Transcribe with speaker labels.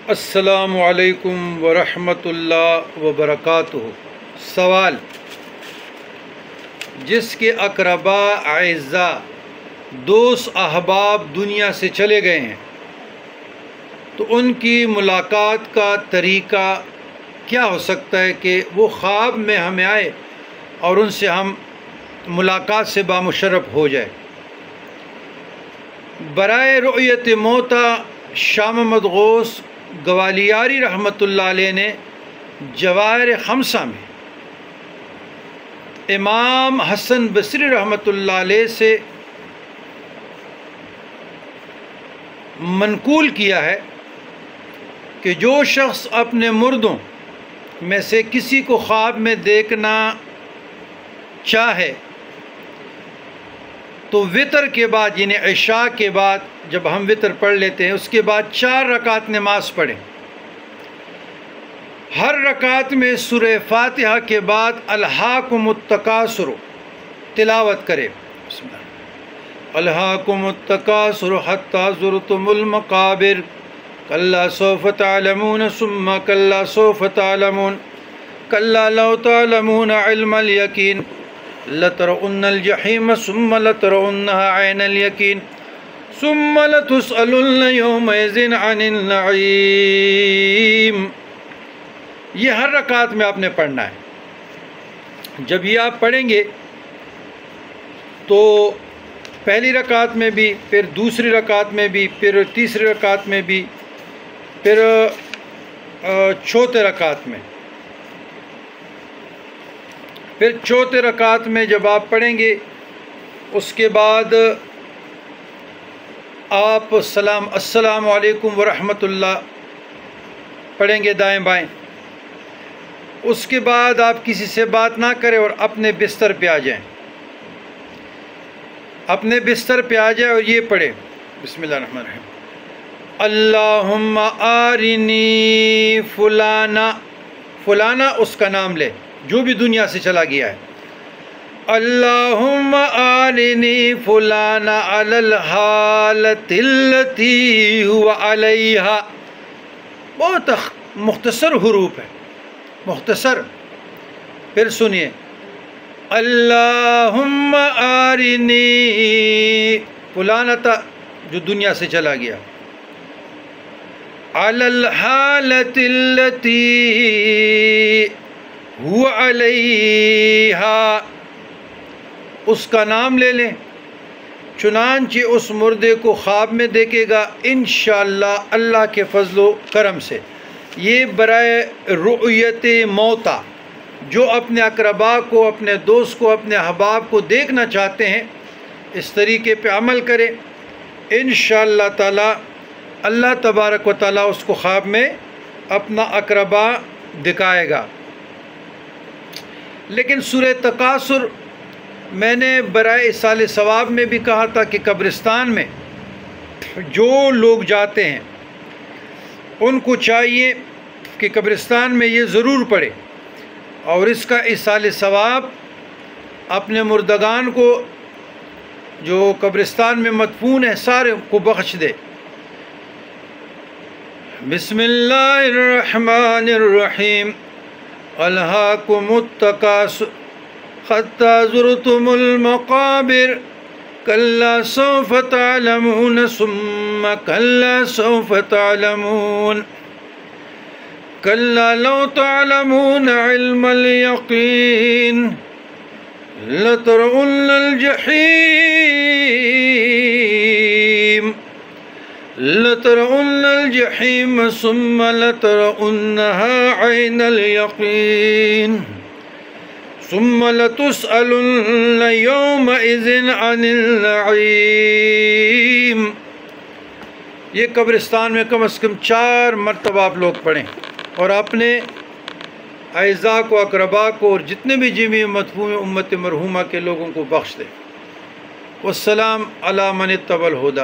Speaker 1: السلام علیکم ورحمۃ اللہ وبرکاتہ۔ سوال: جس کے اقربا اعزاء دوست احباب دنیا سے چلے گئے ہیں تو ان کی ملاقات کا طریقہ کیا ہو سکتا ہے کہ وہ خواب میں ہمیں آئے اور ان سے ہم ملاقات سے بامشرف ہو جائے؟ برائے رؤیت موتا شاہ محمد غوث گوالیاری رحمۃ اللہ علیہ نے جواہر خمسہ میں امام حسن بصری رحمۃ اللہ علیہ سے منقول کیا ہے کہ جو شخص اپنے مردوں میں سے کسی کو خواب میں دیکھنا چاہے تو وطر کے بعد یعنی عشاء کے بعد جب ہم وطر پڑھ لیتے ہیں اس کے بعد 4 رکعت نماز پڑھیں۔ ہر رکعت میں سورہ فاتحہ کے بعد الہاکم التکاثر تلاوت کرے۔ بسم اللہ۔ الہاکم التکاثر حتی زرتم المقابر کلا سوف تعلمون ثم کلا سوف تعلمون کلا لو تعلمون علم الیقین لترؤن الجحیم ثم لترؤنها عین الیقین ثم لتسألن یومئذ عن النعیم۔ یہ ہر رکعت میں آپ نے پڑھنا ہے۔ جب یہ آپ پڑھیں گے تو پہلی رکعت میں بھی، پھر دوسری رکعت میں بھی، پھر تیسری رکعت میں بھی، پھر چوتھے رکعت میں، پھر چوتھے رکعت میں جب آپ پڑھیں گے اس کے بعد آپ السلام علیکم ورحمۃ اللہ پڑھیں گے دائیں بائیں۔ اس کے بعد آپ کسی سے بات نہ کریں اور اپنے بستر پہ آ جائیں، اپنے بستر پہ آ جائیں اور یہ پڑھیں۔ بسم اللہ الرحمن الرحیم۔ اللہم آرنی فلانا، فلانا اس کا نام لے جو بھی دنیا سے چلا گیا ہے۔ اللہم آرنی فلانا علی الحالۃ التی هو علیہا۔ بہت مختصر حروف ہے، مختصر۔ پھر سنیے، اللہم آرنی فلانا تھا جو دنیا سے چلا گیا، علی الحالۃ التی هو علیہا، اس کا نام لے لیں۔ چنانچہ اس مردے کو خواب میں دیکھے گا انشاءاللہ اللہ کے فضل و کرم سے۔ یہ برائے رؤیت موتا، جو اپنے اقربا کو، اپنے دوست کو، اپنے احباب کو دیکھنا چاہتے ہیں اس طریقے پہ عمل کریں، انشاءاللہ تعالی اللہ تبارک و تعالی اس کو خواب میں اپنا اقربا دکھائے گا۔ لیکن سورہ تکاثر میں نے برائے ایصال ثواب میں بھی کہا تھا کہ قبرستان میں جو لوگ جاتے ہیں ان کو چاہیے کہ قبرستان میں یہ ضرور پڑھے اور اس کا ایصال ثواب اپنے مردگان کو جو قبرستان میں مدفون ہیں سارے کو بخش دے۔ بسم اللہ الرحمن الرحیم۔ الہاکم التکاثر حتی زرتم المقابر کلا سوف تعلمون ثم کلا سوف تعلمون کلا لو تعلمون علم الیقین لترؤن الجحیم لترؤن الجحیم ثم لترؤنها عین الیقین ثم لتسألن یومئذ عن النعیم۔ یہ قبرستان میں کم از کم 4 مرتبہ آپ لوگ پڑھیں اور اپنے اعزاء کو، اقربا کو اور جتنے بھی جمی مدفون امت مرحومہ کے لوگوں کو بخش دیں۔ والسلام علی من اتبع الہدی۔